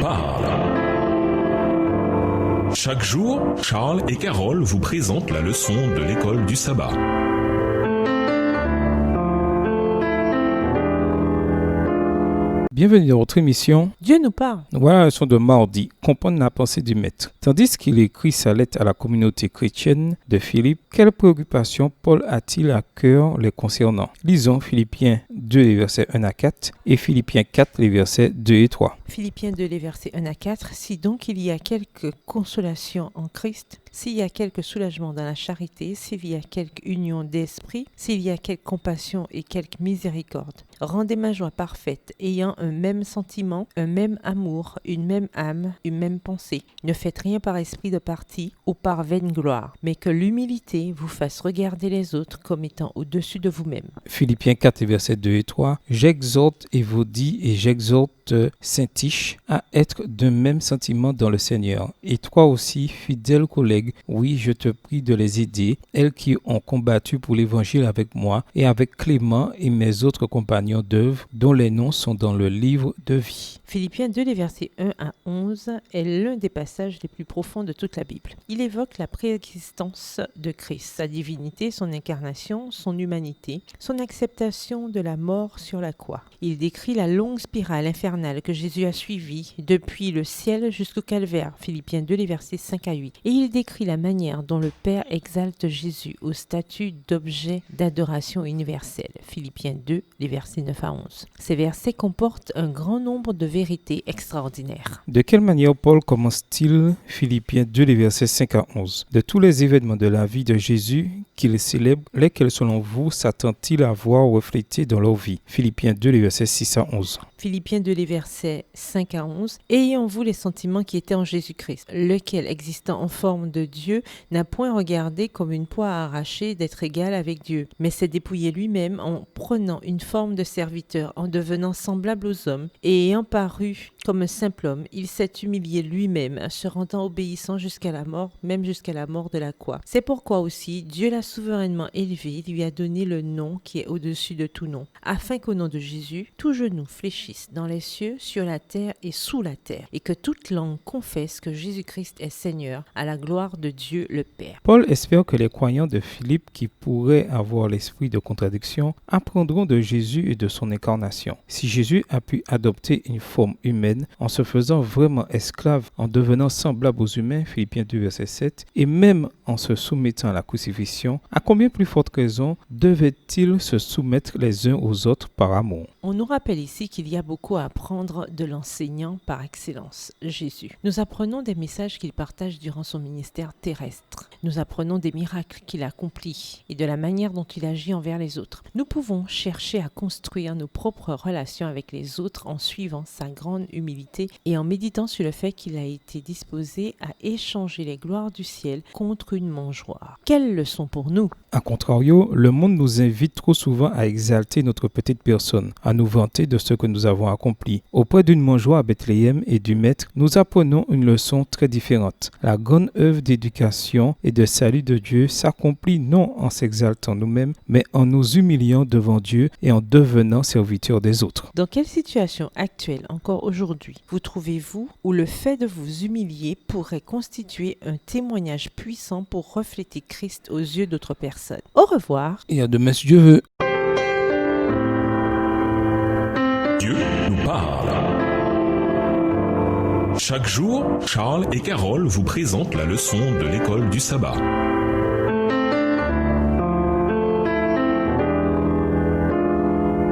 parle. Chaque jour, Charles et Carole vous présentent la leçon de l'école du sabbat. Bienvenue dans votre émission. Dieu nous parle. Voilà la leçon de mardi, comprendre la pensée du maître. Tandis qu'il écrit sa lettre à la communauté chrétienne de Philippe, quelles préoccupations Paul a-t-il à cœur les concernant? Lisons Philippiens 2, les versets 1 à 4 et Philippiens 4, les versets 2 et 3. Philippiens 2, les versets 1 à 4. Si donc il y a quelque consolation en Christ, s'il y a quelque soulagement dans la charité, s'il y a quelque union d'esprit, s'il y a quelque compassion et quelque miséricorde, rendez ma joie parfaite, ayant un même sentiment, un même amour, une même âme, une même pensée. Ne faites rien par esprit de parti ou par vaine gloire, mais que l'humilité vous fasse regarder les autres comme étant au-dessus de vous-même. Philippiens 4, les versets 2 et 3. J'exhorte et vous dis et j'exhorte Saint-Tiche à être d'un même sentiment dans le Seigneur. Et toi aussi, fidèle collègue, oui, je te prie de les aider, elles qui ont combattu pour l'évangile avec moi et avec Clément et mes autres compagnons d'œuvre, dont les noms sont dans le livre de vie. Philippiens 2, les versets 1 à 11 est l'un des passages les plus profonds de toute la Bible. Il évoque la préexistence de Christ, sa divinité, son incarnation, son humanité, son acceptation de la mort sur la croix. Il décrit la longue spirale infernale que Jésus a suivie depuis le ciel jusqu'au calvaire, Philippiens 2, les versets 5 à 8. Et il décrit la manière dont le Père exalte Jésus au statut d'objet d'adoration universelle, Philippiens 2, les versets 9 à 11. Ces versets comportent un grand nombre de vérités extraordinaires. De quelle manière Paul commence-t-il Philippiens 2, les versets 5 à 11? De tous les événements de la vie de Jésus qu'il célèbre, lesquels selon vous s'attend-il à voir reflétés dans leur vie? Philippiens 2, les versets 6 à 11. Philippiens 2, les versets 5 à 11. « Ayez en vous les sentiments qui étaient en Jésus-Christ, lequel, existant en forme de Dieu, n'a point regardé comme une proie à arracher d'être égal avec Dieu, mais s'est dépouillé lui-même en prenant une forme de serviteur, en devenant semblable aux hommes, et ayant paru comme un simple homme, il s'est humilié lui-même, se rendant obéissant jusqu'à la mort, même jusqu'à la mort de la croix. C'est pourquoi aussi Dieu l'a souverainement élevé, lui a donné le nom qui est au-dessus de tout nom, afin qu'au nom de Jésus, tout genou fléchisse dans les cieux, sur la terre et sous la terre, et que toute langue confesse que Jésus-Christ est Seigneur, à la gloire de Dieu le Père. » Paul espère que les croyants de Philippe qui pourraient avoir l'esprit de contradiction apprendront de Jésus et de son incarnation. Si Jésus a pu adopter une forme humaine en se faisant vraiment esclave, en devenant semblable aux humains, Philippiens 2, verset 7, et même en se soumettant à la crucifixion, à combien plus forte raison devaient-ils se soumettre les uns aux autres par amour? On nous rappelle ici qu'il y a beaucoup à apprendre de l'enseignant par excellence, Jésus. Nous apprenons des messages qu'il partage durant son ministère terrestre. Nous apprenons des miracles qu'il accomplit et de la manière dont il agit envers les autres. Nous pouvons chercher à construire nos propres relations avec les autres en suivant sa grande humilité et en méditant sur le fait qu'il a été disposé à échanger les gloires du ciel contre une mangeoire. Quelle leçon pour nous! A contrario, le monde nous invite trop souvent à exalter notre petite personne, à nous vanter de ce que nous avons accompli. Auprès d'une mangeoire à Bethléem et du Maître, nous apprenons une leçon très différente. La grande œuvre d'éducation et de salut de Dieu s'accomplit non en s'exaltant nous-mêmes, mais en nous humiliant devant Dieu et en devenant serviteurs des autres. Dans quelle situation actuelle, encore aujourd'hui, vous trouvez-vous où le fait de vous humilier pourrait constituer un témoignage puissant pour refléter Christ aux yeux d'autres personnes? Au revoir. Et à demain si Dieu veut. Dieu nous parle. Chaque jour, Charles et Carole vous présentent la leçon de l'école du sabbat.